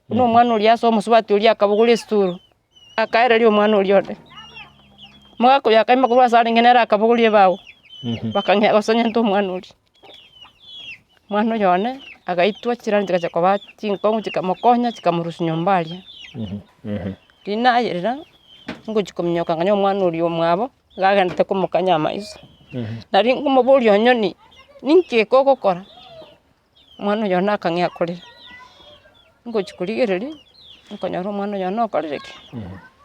no mwana uri asoma subati uri akabugule sturu akaererio mwana uri ode mwako yakaima kurwa sare ngenera akabugulie bawo bakanya gosanya ndo mwana uri mwana yone agaitwa kirani tikacha kwa bati nkongu tikamokonya tikamurusu nyombalia Rina yerera ngo chikomnyoka nganya mwana uri omwabo gagenda kumukanya amaiso nari ngumuburi onyoni ninke koko kora mwana yona akangya kurira ngo chikurigireri nkonyaro mwana yona okorereke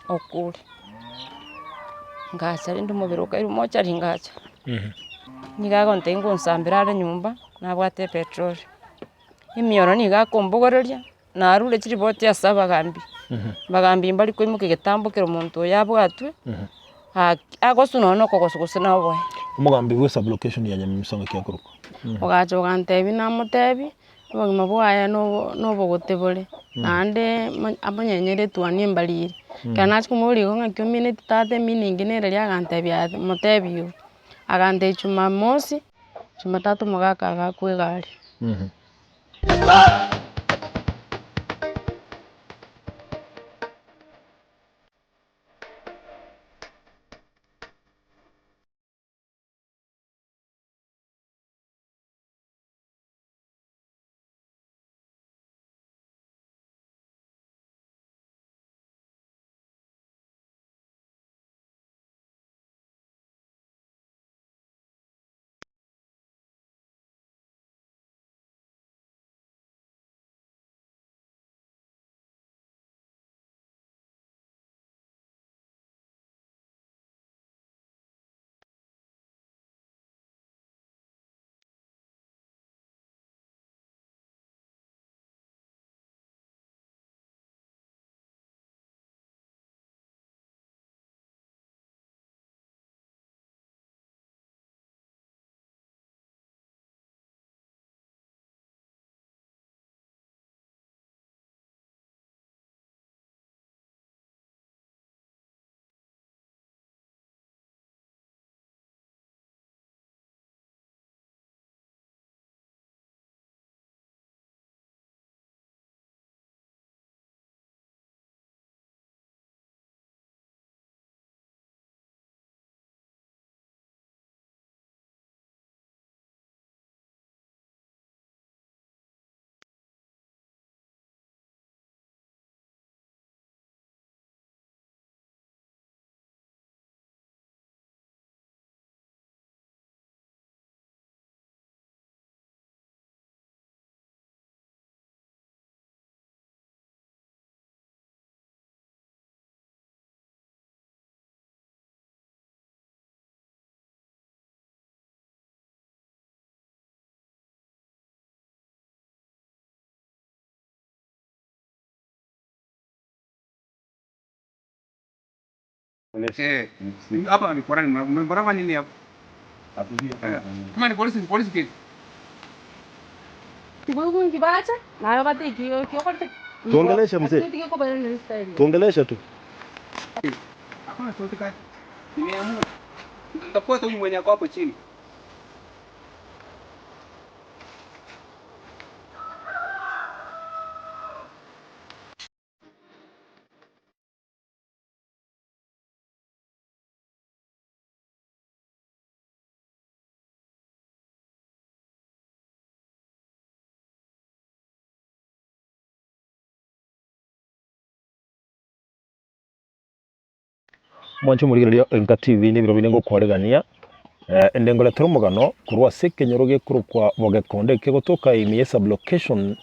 okuri ngacha rindu mubiruka iru mocha ringacha nigago ntengo nsambirare nyumba nabwate petrol imioro niga kombogoreria narure chiri bote asaba gambi bagambi mbali kwimuke getambukira omuntu yabwatwe agosuna no kogosugusana obo umugambi we sub location ya Nyamimisongo kyakuruko ogacho ogantebi na mutebi obogima bwaya no bogotebore nande abonyenyere twanie mbalire kana chikumuri gonga kyomine tate miningi nere ya gantebi mutebi yo agante chuma mosi chuma tatu mogaka gakwe gari Hapa ni Korani, mbona nini hapo? Kama ni polisi kesi. Kibugu ngibacha nayo bati kiyokote. Tuongeleshe mzee. Tuongeleshe tu. Hakuna chochote kati. Nimeamua. Nitafuata huyu mwenye hapo chini. Mwancho murigereria Enka TV ni biro birengo kwaregania endengole turumugano kurwa sekenyoroge kurukwa bogekonde kegotoka imiye sub location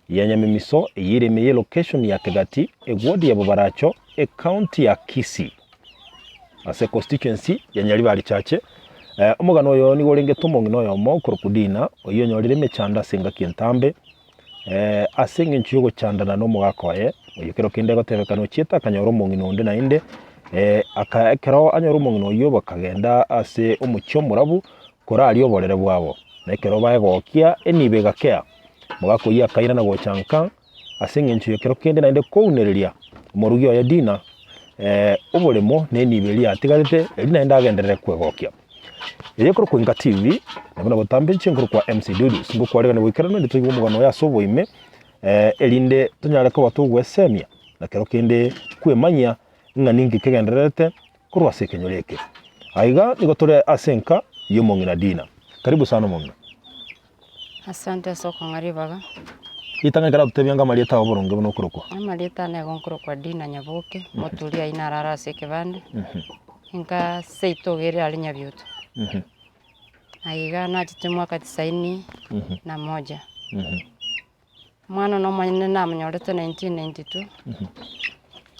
ya Nyamimiso yiremeye location ya Kegati egwodi ya Bobaracho county ya Kisii ase constituency ya Nyaribari chache umugano yo ni gorenge tumongino yo mo kurukudina oyo nyorire mechanda senga kintambe asenge nchiyogo chandana no mugakoye oyo kero kinde gotebekano chieta kanyoro mongino onde na inde akakero anyoro mongino yo bakagenda ase umucho murabu korali oborere bwabo nekero baegokia enibe gakea mugako ya kaira na gochanka asenge nchiyo kero kinde na inde kounereria morugyo ya dina oboremo nenibeli atigarite elina enda agenderere kwegokia Iyo kuri ku Enka TV nabona botambe nchenguru kwa MC Dudu singo kwaregana wikarano ndito yumugano ya sobo ime elinde tunyare ko batugwesemia na kero kende kwemanya nga ningi kegenderete kurwa sekenyoreke aiga nigo tore asenka yomongina Dina. Karibu sana mongina. Asante soko ngaribaga. Itanga gara tutebyanga marieta oboronge bono kurukwa. Marieta ne gonkuro kwa Dina Nyabuke motulia inarara sekebande. Inka seitogere ali Nyabyuto. Aiga na tete mwaka 91. Mwana no manyene na mnyorete 1992.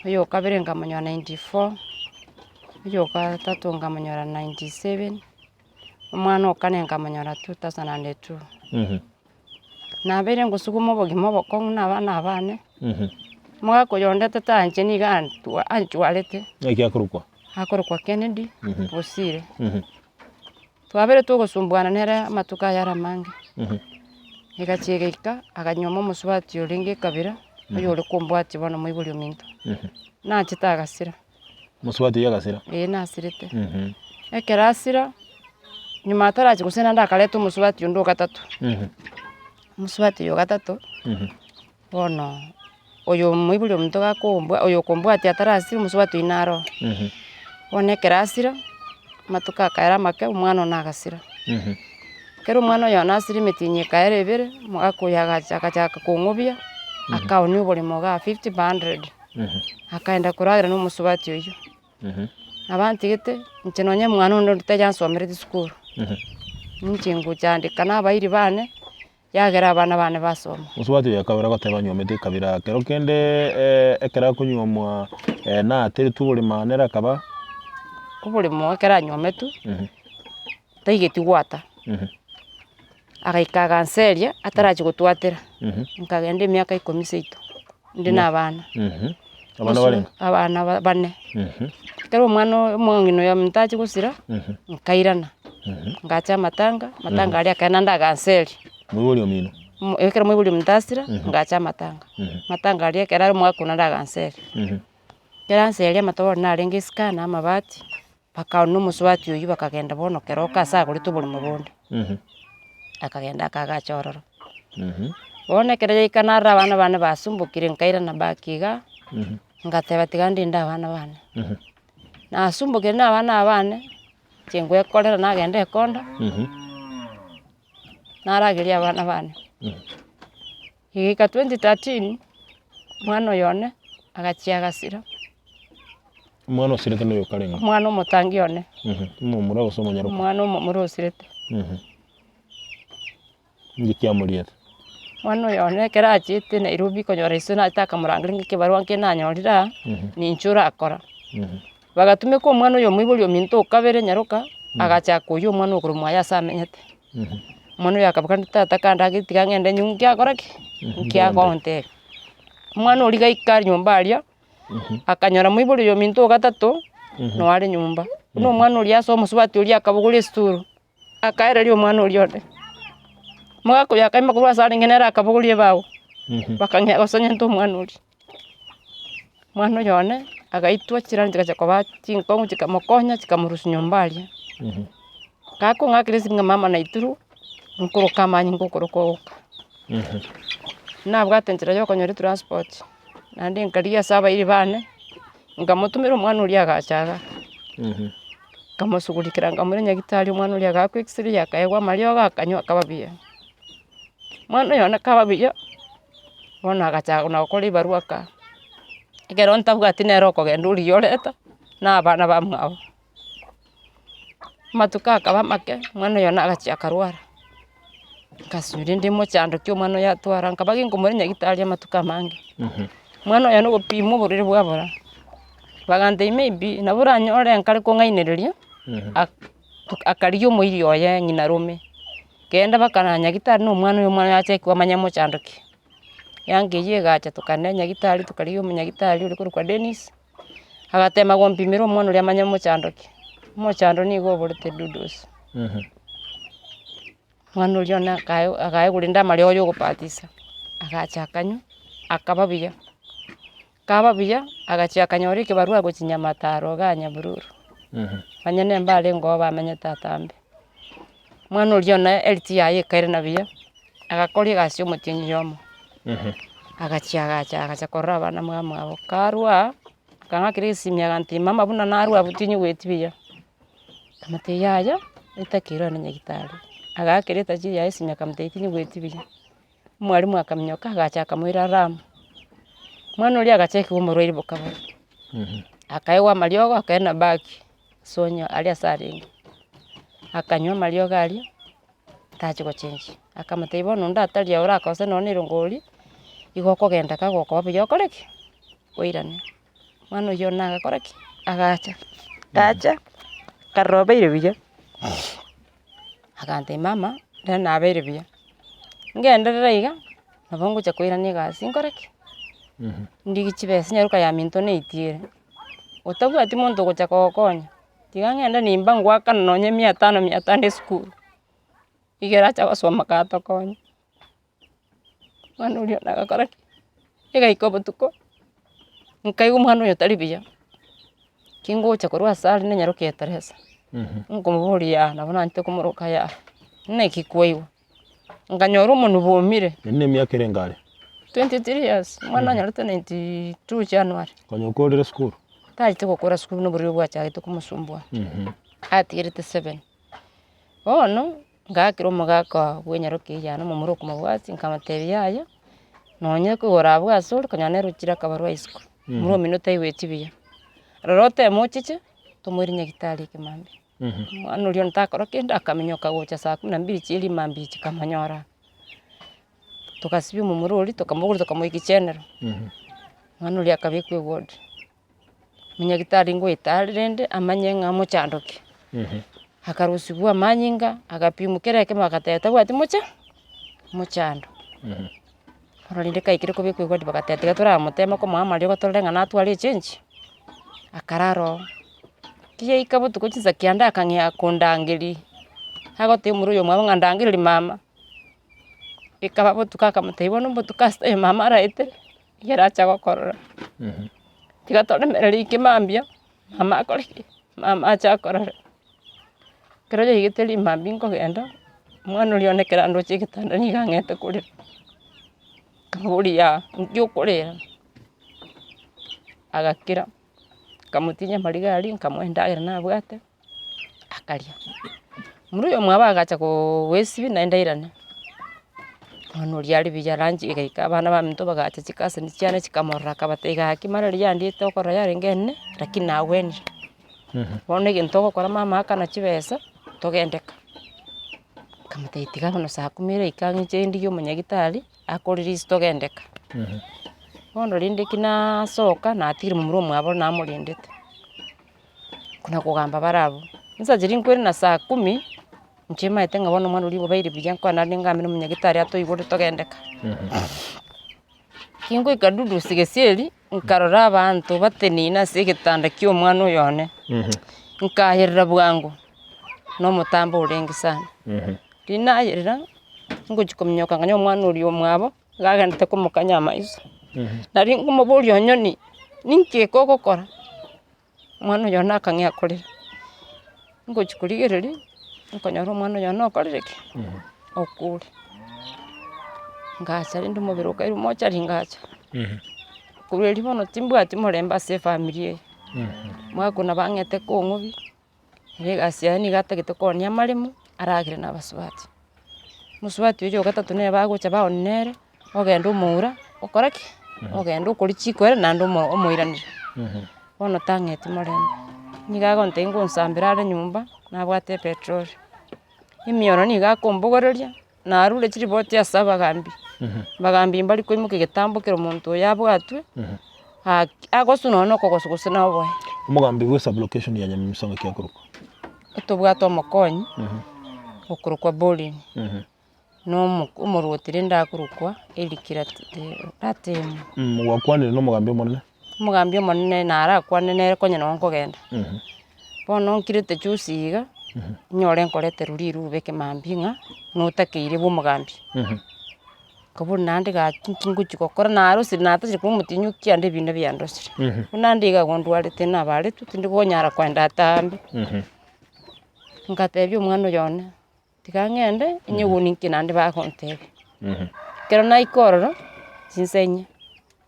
Uyo kabere ngamanywa 94. Uyo katatu ngamanywa 97. Mwana okane ngamanywa 2002. Na bere ngusuguma bogimo bokong na bana bane. Mwa ko yondete tanje ni gantu anchwalete. Ekya kurukwa. Akorokwa Kennedy Bosire. Twabere tugusumbuana nere matuka yara mange. Igachigika aganyoma musubati uringe kabira. Uyo uri kumbwati bono mwibuli minto. Na chitagasira. Musubati yagasira. Nasirite. Ekerasira nyuma ataraje gusena ndakaleto musubati undo gatatu. Musubati yo gatatu. Bono oyo mwibuli minto gakumbwa oyo kumbwati atarasira musubati inaro. One kerasira matuka kaera make umwana nagasira. Kero umwana yo nasiri metinye kaere bere mugakuyaga chaka kungubia akaoni ubuli moga 50 100. Akaenda kuragira no musubati uyu. Abanti gete ncenonye mwana undo tejansomere school. Nchingu cyandika nabayiri bane yagera abana bane basoma. Musubati yakabira batebanya omete kabira kero kende ekera kunyomwa na ateri tubuli manera kaba kubuli mo ekera nyometu. Taigeti gwata. Agaika ganseria ataraje gutwatira. Nkagende myaka 17. Ndi nabana. Abana bari? Abana bane. Kero mwana mongino ya mtaji gusira. Nkairana. Ngacha matanga ali akananda ganseri. Mwibuli omino. Ekero mwibuli mtasira ngacha matanga. Matanga ali akera mwakuna ganseri. Keranseri amatoro narenga skana amabati. Pakaonu musubati uyu bakagenda bono kero kasa kuri tubuli mubundi. Akagenda kagachororo. Bone kere ikanara abana bane basumbukire nkaira na bakiga. Ngateba tigandi nda abana bane. Na asumbukire na abana bane chengwe kolera nagende konda. Naragiria abana bane. Hika 2013 mwana yone agachia gasira. Mwana osirete no yokarenga. Mwana mutangi yone. Mumura gusoma nyaruka. Mwana mumura osirete. Ngikia muriete. Mwana yone kera achite Nairobi konyora isona ataka murangiringa kibarwa nke nanyorira ni inchura akora. Bagatume ko mwana yo mwibuli ominto kabere nyaruka agacha kuyo mwana okurumwa yasamenyete. Mwana yakabukanda tata kanda gitiga ngende nyungi akora ki. Nkia konte. Mwana oliga ikari nyumba alia. Akanyora mwibuli yo minto gatatu no ari nyumba. No mwana oli aso musubati oli akabugule sturu. Akaera lyo mwana oli yone. Mwako yakaima kurwa sari ngenera akabugulie bawo. Bakangya gosanya nto mwana oli. Mwana yone agaitwa kiranje gacha kwa chinkongu chikamokonya chikamurusu nyumba alia. Kako ngakirisi nga mama na ituru nkuru kama nyingo kurukoka. Nabwo atenzera yo konyori transport. Nandi nkaria saba iri bane ngamutumira umwana uri agachaga. Kamusugulikira ngamure nyagitari umwana uri agakwixiri yakayegwa Mario gakanywa kababia. Mwana yona kababia. Bona agachaga na okoli barua ka. Ikero ntabwa tinero kogenda uri yoreta na abana bamwabo. Matuka kaba make mwana yona agachia karwara. Kasuri ndimo chando kyo mwana yatwara nkabagi ngumure nyagitari matuka mange. Mwana yano gupimo burire bwabora. Bagande maybe nabura nyore nkari ko ngainereria. Akariyo muiri oye nyina rume. Kenda bakananya gitari no mwana yo mwana yache kwa manyamo chandoki. Yange yega tukanenya gitari tukariyo munya gitari uri kwa Dennis. Agatema gompimiro mwana uri manyamo chandoki. Mo chando ni go borete dudos. Mwana uri ona akaye kulinda Mario yo gupatisa. Agacha kanyu akababia. Kababia agachia kanyori kibarua guchinya mataro ganya bururu. Banyene mbale ngo bamenye tatambe. Mwana uri ona LTI kaire na bia. Agakori gasyo mutinyi yomo. agacha korora abana mwabo karwa kanga kirisi miaganti mama buna narwa butinyu gwetibia kamate yaya itakira na nyagitari agakireta ji yaisi miaka mteitinyu gwetibia mwarimu akamnyoka agacha akamwira ram mwana uri agacheka umurwaire bukaba akaiwa maliogo akaenda baki sonya alia saringi akanywa maliogo alia taje ko change akamate ibono ndatari ya uraka ose none rongori igoko genda kagoko byo koreki oirane mwana yo naga koreki agacha karobeire biya agante mama ndana abeire biya ngenderera iga nabongo cha koirane gasi koreki ndigi chibese nyaruka ya minto ne itiere otabu ati muntu gocha kokonya tiga ngenda nimba ngwaka nonye 500 school igera cha basoma kato konya mwana uri naga koreki ega ikobutuko nkaigu mwana uyo taribia kingo cha korwa sali ne nyaruka eteresa ngomuburiya nabona nte kumuruka ya neki kwaiwa nganyoro umuntu bomire nene myaka irengare 23 years mwana nyaruta 92 January konyokorera school taite gukora school no buri bwa cyahite kumusumbwa atirite 7 ono ngakiro magaka wenyaruke yana mu muruko mabwati nkamatebe yayo nonye kugora bwasuri kanyane rukira kabarwa isiko muri minota iwetibia rorote mochiche tumuri nyagitari kimambi mwana uri ntakoro kenda akamenyoka gocha saa 12 chiri mambi chikamanyora tukasibi mu mururi tukamugura tukamuikichenero mwana uri akabikwe ward munyagitari ngo itarende amanye ngamo chandoke akarusibwa manyinga agapimukera kema akateta bwati muchando orinde kaikire ko bikwe ward bakateta tura mutema ko mama ryo torenga natwali change akararo kiye ikabutu kuchiza kianda akangya kundangiri hagote muruyo mwabo ngandangiri mama ikaba tukaka mutebona mbo tukasta mama raite yaracha gokorora tigatore mereri kimambia mama akoriki mama acha korora kero yigiteli mambingo genda mwana uri onekera ndo chikitanda ni gangete kuri kamuriya ngyokorera agakira kamutinya marigari nkamwendagira nabwate akaria muruyo mwaba agacha ko wesibi naendairane ono ryari bijaranji igaika abana ba minto bagacha chikase ni cyane kikamorra kabatega kimara ryandi tokora yarengene lakini naweni bone gintoko kora mama akana chibesa togendeka kamataitiga bano saa 10 ikangi chendi yo munyagitari akoriri togendeka ono rinde kina soka na atiri mu murumo abo namurindete kuna kugamba barabo nsajiri nkwere na saa 10 nchima etenga bono mwana uri bobaire bijanko na ningamira munyagitari ato igore togendeka kingo ikadudu sigesieri nkarora abantu batenina sigitanda kyo mwana uyone nkahirira bwangu no mutambo urengi sana rina yirira ngo chikomnyoka nganyo mwana uri omwabo gagandite kumukanya maiso nari ngumuburi onyoni ninke kokokora mwana yona akangya korera ngo chikurigiriri nkonyoro mwana yona okorereke okuri ngacha rindu mubiro kairu mocha ringacha kubiri bono timbwati muremba se family mwakuna bangete kongubi regasiya ni gatagite konya marimu aragire na basubati musubati ujo gatatu ne bagocha baonere ogenda umura okoraki ogenda ukuri chikwere nando omuiranira bono tangete muremba ni gagonte ngonsambira ari nyumba nabwate petrol imiono ni gakombogoreria narure chiri bote asaba gambi bagambi mbali kwimuke gitambukira umuntu yabwatwe agosuno no kogosugusina oboy umugambi we sub location ya Nyamimisonga kyakuruko tubwato mokonyi okurukwa bowling no umurutire ndakurukwa elikira tatemu wakwanire no mugambi monene narakwanene konya no nkogenda bono nkirite chusiga nyore nkorete ruriru beke mambinga no takeire bo mugambi kaburi nandi ga kinguchi kokora naro sinata chiri kumutinyukia ande bine byandosire unandi ga gondwarite nabare tutindi gonyara kwenda tambe ngatebye umwana yone tikangende inyuguni kinandi ba kontebe kero naikororo sinsenye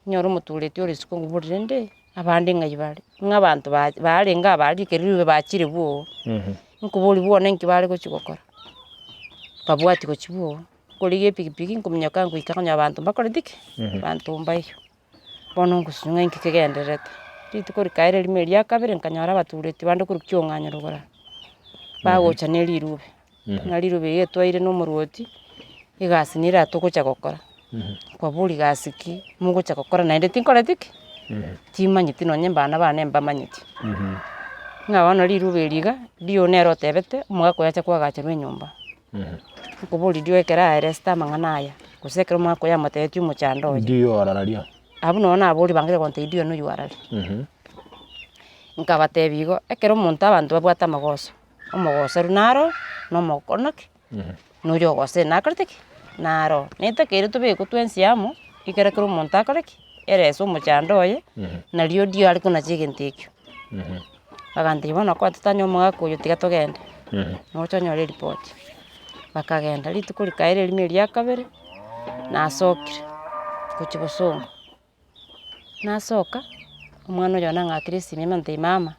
nyoro muturete ore siko ngubure nde abandi ngayibare nk'abantu barenga abari kerire bakire bwo nkuburi bwo nenki bari gochigokora babwati gochibuo kurige pikipiki nkumnyaka ngwikanya abantu bakore dike abantu mbayo bono ngusunga nkikegenderete ritukuri kaire rimwe rya kabiri nkanyara baturete bande kuri kyonganya rugora bagocha nelirube nalirube yetwaire no muruoti igasi nira tugocha gokora kwa buri gasiki mugocha gokora naende tinkore dike timanyiti no nyembana bana mbamanyiti ngabana lirube liga dio nero tebete mwako yacha kwagachirwe nyumba kubuli dio ekera resta manganaya kusekera mwako ya mateti muchando dio arararia abu no na buli bangire konte dio no yuarari nkabatebigo ekero omonto abantu babwata amagoso omogoso runaro no mokonaki no yogose nakartiki naro netakere tubeko twensiamo ikerekero omonto akareki ereso muchando oye na rio dio ari kuna chigentekyo bagante bono kwa tutanyo mwako yo tiga togende no chonyore report bakagenda rituko likaire rimwe rya kabiri nasokire kuchibosongo nasoka omwana oyo nang'akire esimi mante mama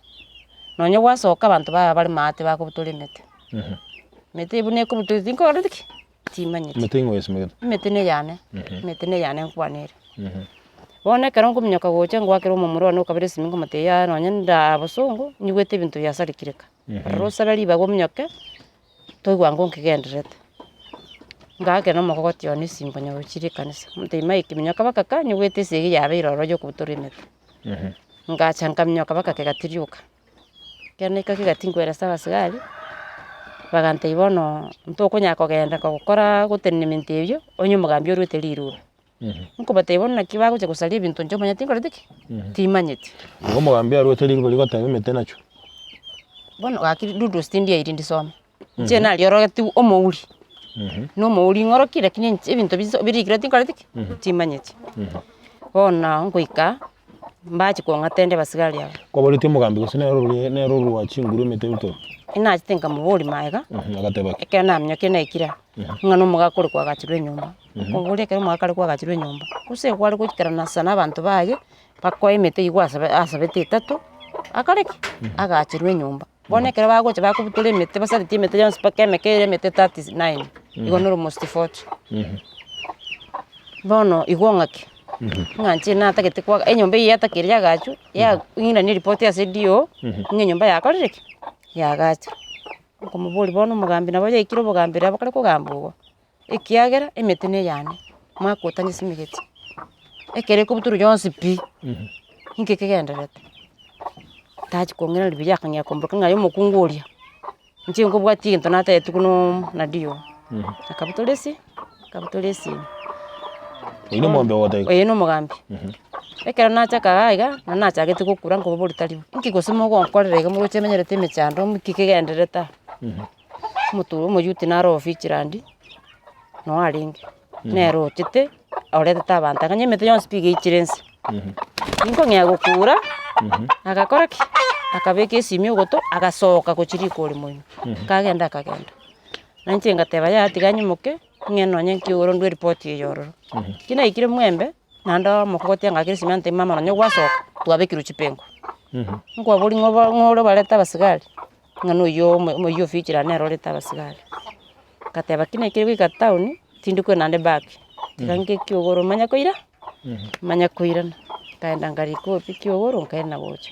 nonye gwasoka abantu baba bari mate bakobutore mete mete ibu nekobutore tinkore diki timanyete mete ing'oesimegete mete ne yane nkwanere bono ekero nkominyoka gocha ngwakera omomura one okabera esimi nkomoteya nonye ndabosongo nyigwete ebinto biasarikireka rosara ribaga ominyoke toigwa nkigenderete ngake no mogogoti one simbo nyagochire kanisa muteima ikiminyoka bakaka nyigwete sigi yabe iroro yo kubutore mete ngacha nkaminyoka bakake gatiriuka kene kakigatingwera sabasigari bagante ibono ntokonya kogenda kogokora gutenementi ebyo onye mugambi orwete lirube nkobate ibono nakibago che gusalia ebinto njo manya tinkore diki timanyete ngo mugambi arwete lirube ligotebe mete nacho bono akiri dudu stindi iri ndisome nche nali orogeti omouri no mouri ngorokire kinye ebinto birikire tinkore diki timanyete bona ngoika mbachi kongatende basigari abo koborite mugambi nero rwa chinguru mete buto ina chitenga muburi maega agateba eke namyo kene ikira ngano mugakore kwagachirwe nyumba kongore kero mwakare kwagachirwe nyumba kuse kwari kukikarana sana abantu baye pakoe mete igwa asabete 3 akareki agachirwe nyumba bonekera bagocha bakubutore mete basariti mete yonse pakemekere mete 39 igonoro most 40 bono igongaki nganche natagete kwa enyomba yatakire yagachu ya ngina ni report ya CDO nyomba yakoreki yagachu komubuli bono mugambi nabo yekiro bugambira bakare kugambugo ikiagera emetene yane mwakotanye simigeti ekere kubuturu yonse pi nkikegenderete tachi kongera libya kanya komboka ngayo mukunguria nchi ngobwati into nataetu kuno na dio akabutolesi ino mombe wote ino mugambi ekera nacha kagaiga na nacha gete gukura ngo buri tari nkigosimo go nkorerega mu rucemenyerete imechando mukikegendereta muturu muyuti naro fichirandi no aringi nero chite orete tabanta kanye mete yon speak ichirense inko nya gukura agakora ki akabeke esimi goto agasoka kuchiriko uri moyo kagenda nanche ngateba ya tiganye muke ngeno nyenki uro ndwe report yoro kina ikire mwembe nanda mukogoti ngakire esimi ante mama nonye gwasoka twabekira chipengo ngo buri ngoro bareta basigari ngano yo fichira nero leta basigari kateba kina ikire gwika town tindiko nande back tigange kyogoro manya koira kaenda ngariko pikyogoro nkaenda gocha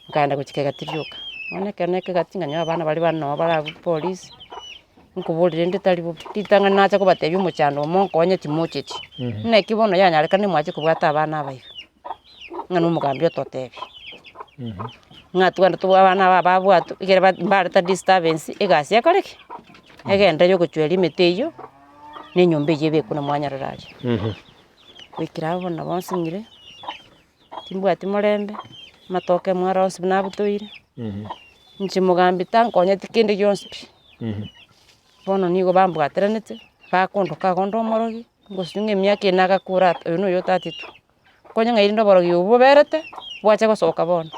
nkaenda guchikega tiriuka oneke gatinga nyo abana bali bano bara police nkubulire nditali titanga nacha kubatebya umuchando monko onye timochechi nekibono yanyareka ni mwache kubwata abana abayo ngano mugambi ototebya ngatwanda tu abana babwatu igere barata disturbance egasi yakoreke egenda yo kuchweli meteyo nenyombe yebe kuna mwanya raraje wikirabo na bonsinyire timbwati morembe matoke mwaronsi nabutoire nchi mugambi tankonye tikinde yonspi bono nigo bambwateranete bakondoka gondo morogi ngosunge myaka inaga kurata uno yo 32 konya ngairindo borogi ububerete bwacha gosoka bono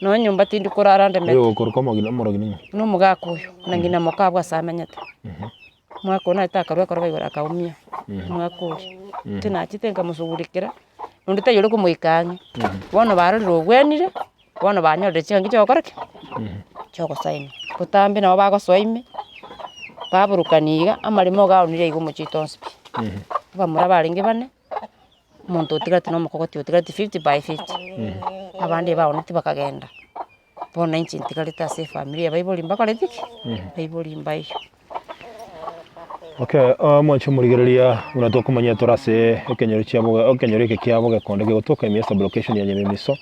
no nyumba tindi kurara ndemete yo korko mogina morogi ningo no mugakuyo nangina mokabwa samenyete mwako na takarwa karwa igora kaumia mwako tina chitenga musugurikira ndite yule kumuikangi bono baroriro gwenire bono banyore cyangi cyokoreke cyoko saime kutambe nabo bagosoime baburukaniga amarimo gaunire igo muchitonspi bamura baringe bane muntu utigati no mukogoti utigati 50 by 50 abandi baonete bakagenda bona inchi ntigarita se family abayibolimba koretiki bayibolimba iyo. Okay, mwancho murigereria unatokumanya torase ekenyoro cyabo ekenyoro ke kyabo gakonde gotoka imi sublocation ya Nyamimiso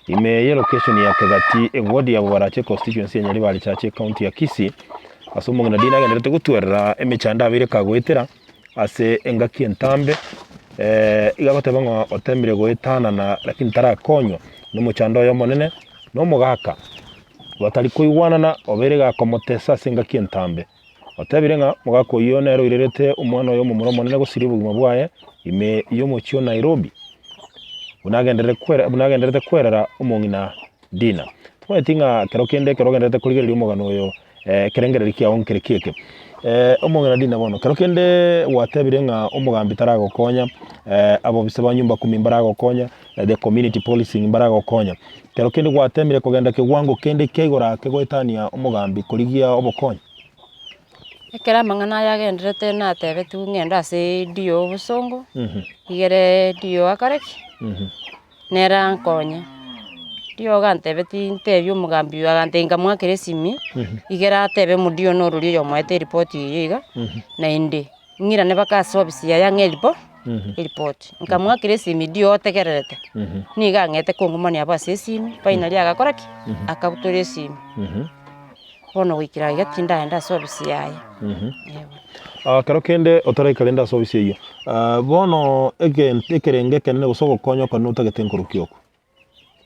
ime ye location ya Kagati ewodi ya Barache constituency ya Nyali bali chache county ya Kisii asumo ngana dina ganete gutwerera emechanda abire kagwetera ase engaki entambe igabate bangwa otemire goetana na lakini tarakonyo no muchando yo monene no mugaka batari kuiwanana obere gakomotesa sengaki entambe otabirenga mugako iyo nero irerete umwana yo mumuro monene gusiribu bwaye ime iyo muchyo Nairobi bunagenderete kwerera umongina dina twetinga kerogenderete kurigerera umugano yo kerengereri kya onkere keke umongina dina bono kerokende watebirenga umugambi taragokonya abo bisaba nyumba kumimbara gokonya the community policing mbara gokonya kerokende watemire kugenda kigwango kende kegora kegoetania umugambi kurigia obokonya ekera mangana yagenderete na tebe tu ngenda ase dio busongo igere dio akareki nera nkonya dio gantebe tintebyo mugambi agantenga mwakere simi igera tebe mudio no ruri yo mwete report yiga na inde ngira ne baka service ya ngelipo report nkamwakere simi dio tegererete niga ngete kongumani abase simi finally agakoraki akabutore simi bono wikira igatinda enda service yaye karokende otara kalenda service iyo bono ekerenge kenene gusoko konyo kanuta getenkurukioko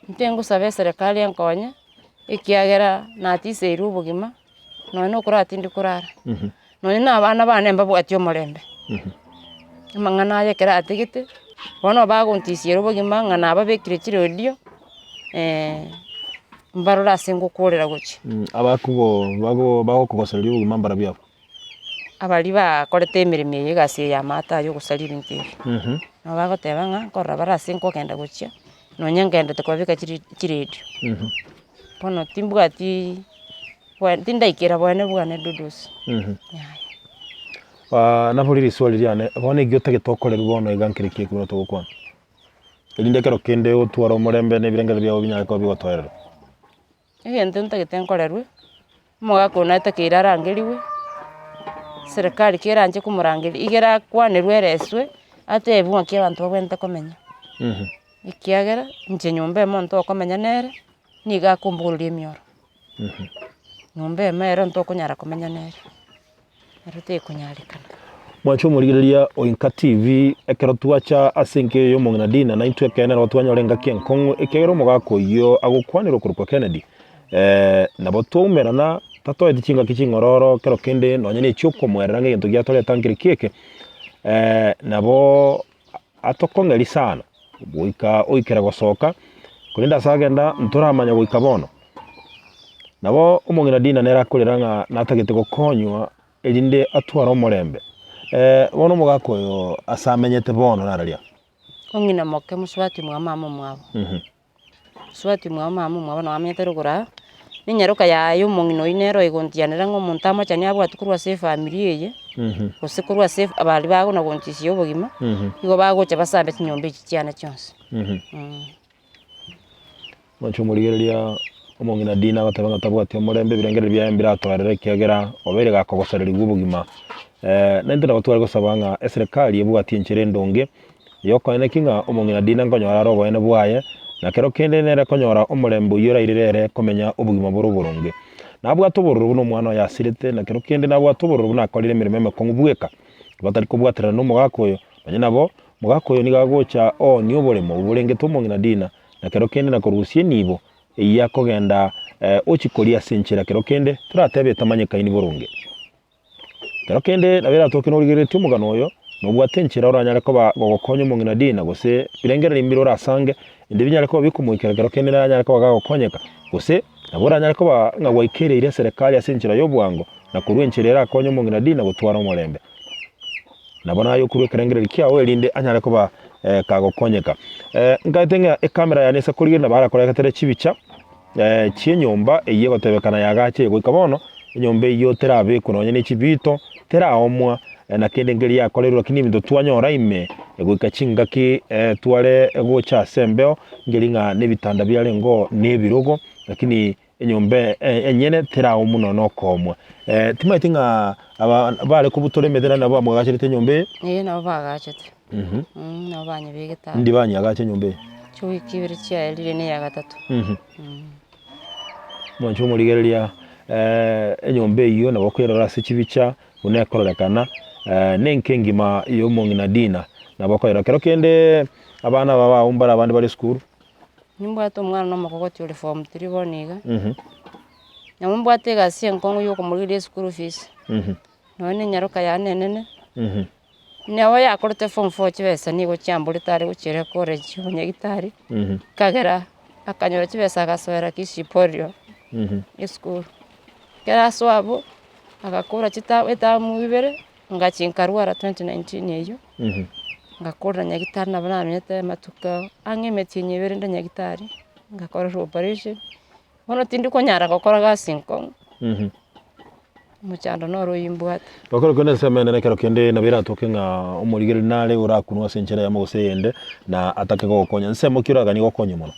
ntengo sabe serikali yankonya ikiagera natise irubugima none okuratindi kurara none nabana bane mbabwatyo morembe mangana yekera atigite bono baguntisi irubugima ngana ababekire kirodio mbarora sengo korera guchi abakugo bago kugoserera ubugima mbara byabo abali bakorete emirimo yegasi ya mata yo gusalira intibi nabagotebanga korra barase nko kenda guchia nonya ngende tukwabika kiredio bono timbwati tindaikira bwane bwane dudusi nabuliri swali lyane bono igyote gitokorera bono igankirikie kuno tugukwana elinde kero kende utwara omurembe nebirengere byabo binyako bigotwerera egente ntagetenkorerwe mugako natakira rangeriwe serikali kiranje kumurangeri igera kwanerwe reswe atebwa ki abantu bagwente komenya ikiagera nje nyombe monto komenya nere niga kumbulira emyoro nyombe mero nto kunyara komenya nere erute kunyarikana mwacho murigereria Oinka TV ekero twacha asenke yo mongna dina na intwe kenera otwanyorenga kenkongo ekero mugako yo agukwanira kurukwa Kennedy nabo tumerana tato edichinga kichingororo kero kende nonya ne cyoko mweranga gento gyatore tankiri keke nabo atokongeri sana buika oikera gosoka kulinda sagenda nturamanya buika bono nabo umongina dina nera kuriranga natagete gukonywa elinde atwara omorembe bono mugako yo asamenyete bono nararia ongina moke muswati mwa mama mwabo swati mwa mama mwabo no amenyete rugura ninyaruka ya y'umongino inero igontianira ngo muntu amachani abo atukurwa safe family ye kusikurwa safe abali bago na gontisi y'obugima igo bagocha basambe kinyombe kicyana cyonse mwacho murigereria omongina dina batabanga tabwati omorembe birengere byambira twarere kiagera obere gakogoserera ubugima nendera batwara gosabanga serikali yebwati enchere ndonge yokone kinga omongina dina ngonyora robo ene bwaye na kero kende nere konyora omorembo yora irere komenya ubugima boroboronge nabwo atobororo buno mwana yasirete na kero kende nabwo atobororo buna akorire mirimo mekongubweka batari kubwatira no mugakoyo banye nabo mugakoyo nigagocha ni oboremo uburenge tomongina dina na kero kende na korusie nibo iya kogenda ochikoria senchera kero kende turatebe tamanye kaini boronge kero kende nabera tokino rigerete umugano oyo nobwatenchera oranyara ko bagokonyo mongina dina gose birengera imbiro rasange indi binyara ko bikumukira kero kende nanyara ko bagakonyeka gose nabora nyara ko ngagwaikere ire serikali asenchera yo bwango na kurwa encherera konyo mongina dina gutwara omorembe nabona yo kurwe kerengere kiawe elinde anyare kuba kagokonyeka ngaitenga ekamera yanesa kurigire na bara koreketere chibicha chienyomba eye gotebekana yagache goika bono enyomba iyo terabe kunonye ne chibito teraomwa na kende ngeri yakorerwa lakini bintu twanyora ime goika chingaki tware gocha sembeo ngeri nga nebitanda byale ngo nebirogo lakini enyombe enyene terawo muno nokomwa timaitinga abale kubutore medera nabo amwagachete nyombe nabo bagachete nabo banyebegeta ndi banyagache nyombe cyo kibiri cya elire ne ya gatatu mwancho murigereria enyombe iyo nabo kwerora se kibicha unekorrekana nenkengima yo mongina dina nabo kwera kero kende abana baba umbara abandi bari school nimbwato mwana no makogoti uri form 3 boniga nyambwate gasi enkongo yo kumurire school fees none nyaruka ya nenene nawe yakorete form 4 chibesa nigo cyambure tari gucire college unyagitari kagera akanyora chibesa agasoera kishiporio school kera swabo agakora chita mu bibere ngachinkarwara 2019 eyo ngakora nyagitari nabamenyete matuka angemetinye bere ndanyagitari ngakora operation bono tindi ko nyara gukora gasinko muchando noro yimbwata bakora kone semene nekero kende nabira toke nga umurigere nale urakunwa senchera ya mose yende na atake gokonya nsemo kiraga ni gokonya muno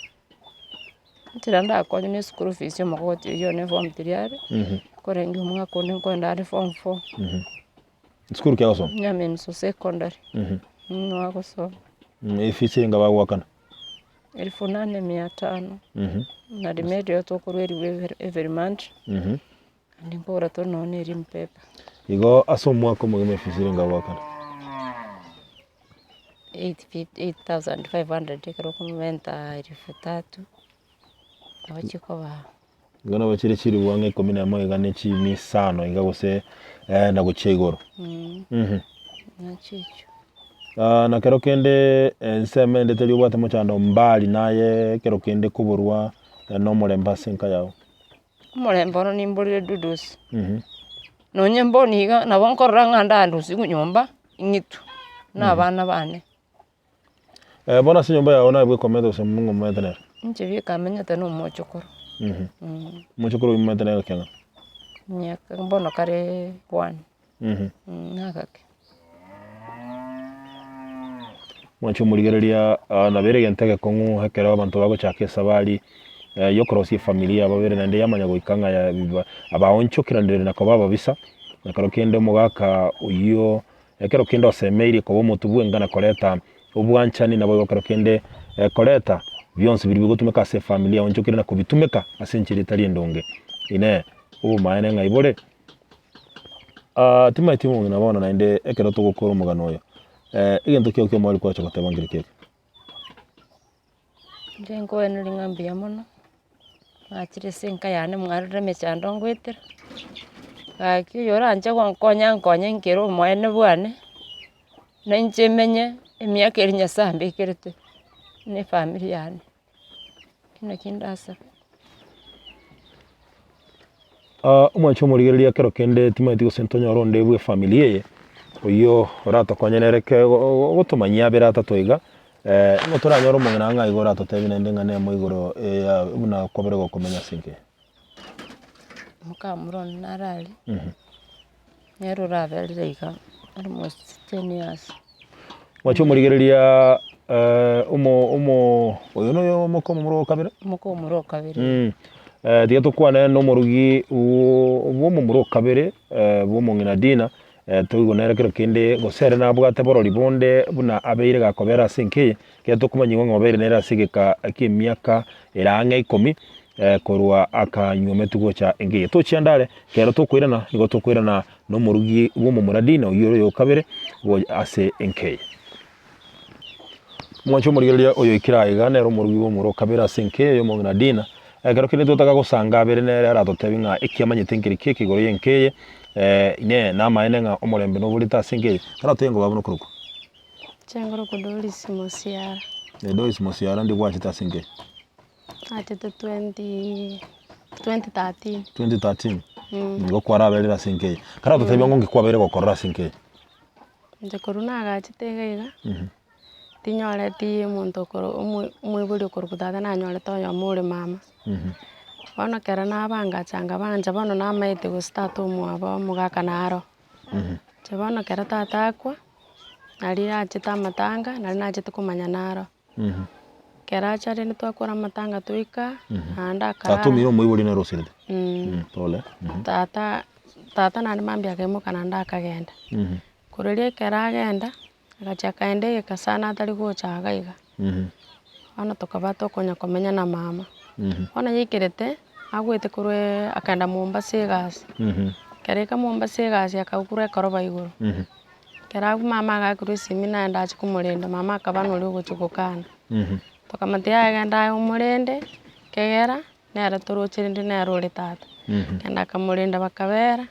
tiranda akonye ne school fees yo makoti yo ne form 3 kore ngi umwakaone ko ndari form 4 school kya so nyame so secondary no ako so efisi nga bagwakana 8500 na remedio to kurweri every month ndi ngora to no ne rimpepa igo asomwa ko mu efisi nga bagwakana 8500 kero kumenta 3000 abachiko ba ngana bachire chiri wange komina mo igane chi misano igagose na guchegoro na chicho na kero kende nseme ndeteli ubate muchando mbali naye kero kende kuburwa no mulemba senka yawo mulemba no nimburire dudusi no nyembo niga nabo nkoranga ndandusi kunyomba ingitu na bana bane bona se nyomba yawo na bwe komedo se mungu mwetenera nche bika menyete no mochokoro mochokoro mwetenera kenga nyaka mbono kare 1 nakake mwancho murigereria nabere gentege kongu hekera abantu bago chake sabali yokorosi familia babere nande yamanya goikanga ya abaonchokira ndere na kobaba bisa nakaro kende mugaka uyo ekero kende osemeiri kobo mutubu engana koleta obwanchani nabo yokoro kende koleta byonse biri bigotumeka se familia onchokira na kubitumeka asenchiri tali ndonge ine ubu maene ngaibore timu nabona nande ekero to gukora umugano yo igento kyo mwali kwacho katabangire keke ndengo eno lingambia mono achire senka yane mwarure mechando ngwetera akyo yora anje konkonya ngero mwene bwane nanje menye emyaka erinya sambe kerete ne family yane kino kindasa umwancho murigereria kero kende timaiti gosentonya ronde bwe familia ye uyo orato konyenereke gutumanyia bera tatoiga ngo turanyoro mungana nga igora totebine ndenga ne mo igoro buna kobere go komenya sinke mukamuron narali nero ravelire ika almost 10 years wacho murigereria umo uyo no moko muro kabere diga tukwana no murugi uwo muro kabere bo mungina dina tuigo nerekero kende gosere na bwate borori bonde buna abeire gakobera sinke ke tukumanyi ngo ngobere nera sigeka akimyaka erange 10 korwa akanyome tugocha engeye to chiandale kero tukwirana igo tukwirana no murugi wo mu muradina uyo yo kabere wo ase engeye mwancho murigeria oyo ikiraiga nero murugi wo muro kabera sinke yo mu muradina kero kende tutaka gusanga abere nera ratotebinga ikiamanyete ngiri keke goro yenkeye ine nama enenga omorembe no bulita singe taratengo babuno kuruko chengoro kodoli simosiara do simosiara ndi bwa chita singe atete 2013 ngo kwaraberera sinke kara tutebya ngo ngikwabere gokorra sinke nje koruna agachitega tinyore ti muntu koro umwiburi kurukutata na nyore toyo muri mama bono kera nabanga changa banja bono namaite gustart umwabo mugaka naro je bono kera tata akwa nari achita matanga nari nachite kumanya naro kera chari ni twakora matanga tuika anda kara tatu miro mwiburi na rosirde tole tata nani mambia kemo kana ndakagenda kurelie kera agenda agachaka ende kasana atari gochaga iga ana tokabato konya komenya na mama ona yikirete agwete kurwe akanda Mombasa gas kereka Mombasa gas akakure karoba iguru kera mama agakuru simina ndachi kumurenda mama akabano uri guchukukana tokamate agenda umurende kegera nera turuchirinde nero ri tata kenda kamurenda bakabera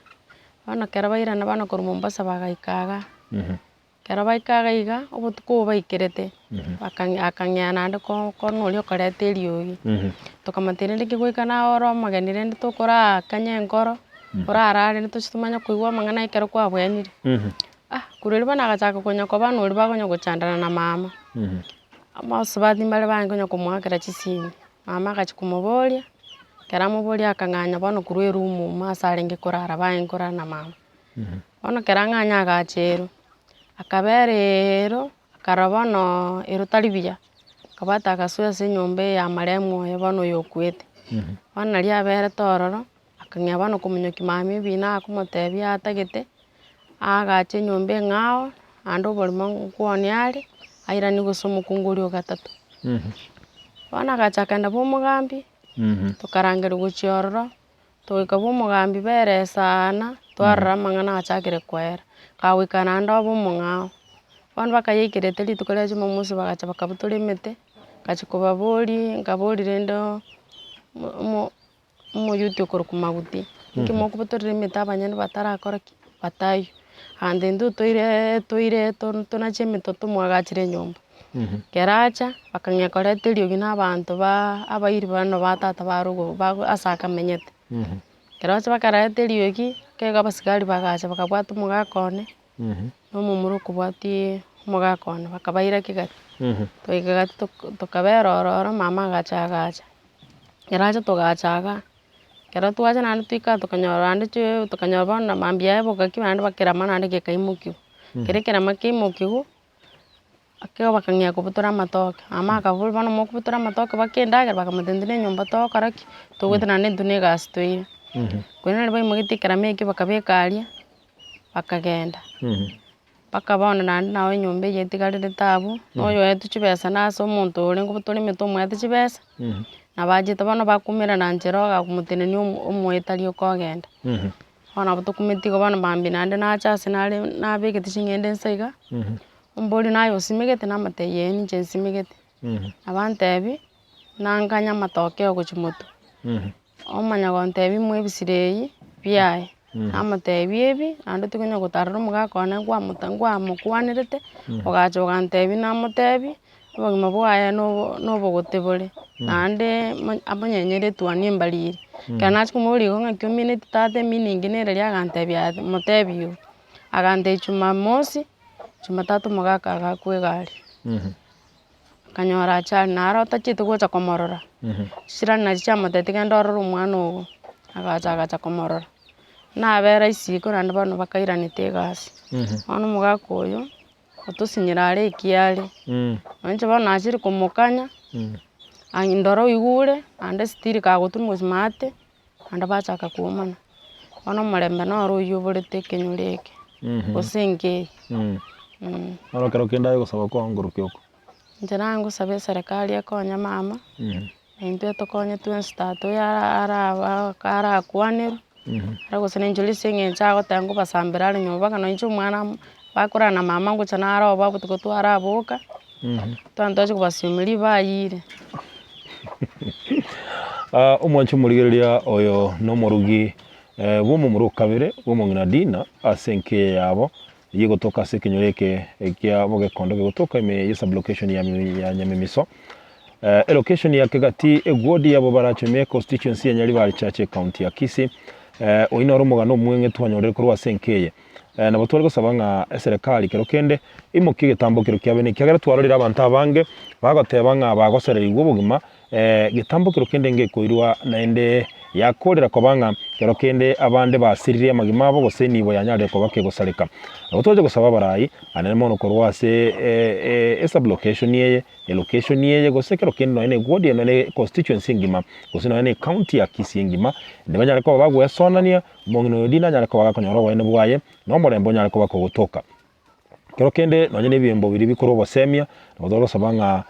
ona kera bairana bana kuru Mombasa bagaikaga kera baikaga iga obutuko baikirete akang'ana ande kono uri okarete riogi tokamatire kigwikana oro magenire ndi tukora kanyenkoro urarare nituchitumanya kuigwa mang'ana ikero kwa bwenire kureri bana agachaka konya ko bana uri bagonya guchandana na mama amasubati mbale bangonya kumwakira chisini mama agachikumuboria kera muboria akang'anya bana kurwe rumu masarenge kurara baingora na mama bana kera ng'anya agachero akaberero akarabano erotaribia kabata akasuya se nyombe ya maremwo yabano yokwete bana ria bere tororo akang'ya bano kumunyoki mami bina akumotebia atagete agache nyombe ng'ao ando bolimo kwoni ari airani gusomo kungurio gatatu bana gachakanda bomugambi tukarangera guchiororo toika bomugambi bere sana twarra mang'ana achakire kwera kawikana ndo bomung'ao bana bakayikirete litukore cyo musi bagacha bakabuturimete kachikobabori ngaborire ndo mu YouTube koro kumaguti nkimo kubuturimete abanyene batarakora batayo ande ndu toire tunachemito tumwagachire nyomba keracha bakang'ya korete riogi n'abantu abairi bano batata barugo asaka menyete keracha bakarete riogi kega basigari bagacha bakabwata umugakone no mumuru kubwati umugakone bakabaira kigati toigagati tokaberororo mama agacha keracha togachaga kera twacha nandi twika tukanyora andi cyo tukanyora bana mambia bogaki bandi bakirama nandi gekaimukio kerekera makimukio akeo bakang'ya kubutura matoke ama akavul bana mo kubutura matoke bakenda bakamatendine nyomba tokaraki tugwete nandi ndune gas twaire kwena bai mugitikara meke bakabekaria bakagenda bakabona nandi nawe nyombe yetigarire tabu noyo yetu chibesa naso omuntu uri ngubuturi mitomo yetu chibesa nabajite bana bakumira na njero gakumutene ni omwetari okogenda ona butukumitigo bana bambi nandi nacha sinari nabigete chingende nsaiga ombori nayo simigete namateyeni chensimigete abantebi nanganya matoke oguchimoto omanya gontebi mwebisirei biaye amatebi ebi ando tukonya gutarira omugakone ngwa mukwanirete ogacha ogantebi namotebi obogima bwaye nobogote bore nande abonyenyere twanie mbarire kana chikumuri go ng'akio minute tate miningi nere ria agantebi motebi agante Jumamosi Jumatatu mugaka agakwe gari kanyora chari naro tachite gocha komorora shira na chama tetike ndororo mwana ogo agacha komorora nabera isiko nande bano bakairanite gasi ono mugaka oyo otusinyirare ikiare onche bano achiri kumukanya angindoro igure ande stiri kagoturu smart ande bachaka kuomana ono marembe noro yuburete kenyureke osenge ono kero kenda gusaba kwa ngurukioko njera ngusabe serikali ekonya mama into tokonye twenstato ya ara kwaniru aragusene njuli singe nchago tango basambira ari nyoba kana incho mwana bakora na mama ngucha naro babutuko twarabuka twantoje kubasumiri bayire omwancho murigereria oyo no murugi bomo murukabire bomo nginadina asenke yabo yigotoka sekinyoreke ekia bogekondo gegotoka ime sublocation ya Nyamimiso location ya Kegati egwodi yabo baracheme constituency ya Nyaribari Chache county ya Kisii oina rumugano mwenge twanyorere kurwa senkeye na batwari gusaba nga serikali kero kende imuki gitambukiro kya bene kyagera twarorira abantu abange bagoteba nga bagosererwa ubugima gitambukiro kende ngekoirwa naende yakorera kobanga kero kende abande basirire amagima abo goseni bo yanyare ko bakegosareka abatwaje gusaba barayi anene mono korwa se esa location yeye location yeye gosekero kende no ene godi no ene constituency ngima gosino ene county ya Kisii ngima ndebanyare ko bagwe sonania mongino dina nyare ko bagakonyoro wene bwaye no morembo nyare ko bakogotoka kero kende nonye nebiyembo biri bikoro bosemia nabodoro sabanga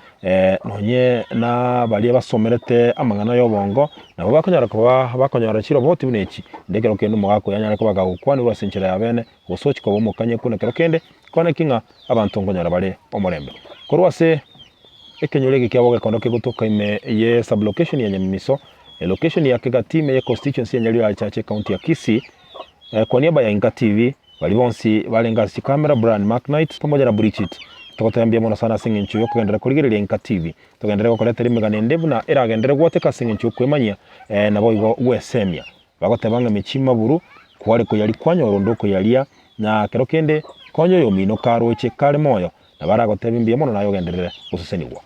nonye na bali basomerete amangana yobongo nabo bakonyara ko bakonyara chiro boti bunechi ndekero kende mugako yanyara ko bagakwana urasenchera yabene gosochi ko bomukanye kuna kero kende kone kinga abantu ngonyara bale omorembe korwase ekenyolege kyabo gakondoke gutoka ime ye sublocation ya Nyamimiso location ya Kegatime ye constituency ya Nyalio Chache county ya Kisii kwa niaba ya Inka TV bali bonsi balenga si camera brand Mark Knight pamoja na Bridget tukotambia mona sana singinchu yo kugendera kurigerera Inka TV tugendera ko koleta rimigane ndebu na iragendera gwoteka singinchu kwemanya na boigo wesemia bagotebanga michima buru kwari ko yali kwanyoro ndoko yalia na kero kende konyo yo mino karo che kale moyo na baragotebimbia mona nayo genderere ususenigwa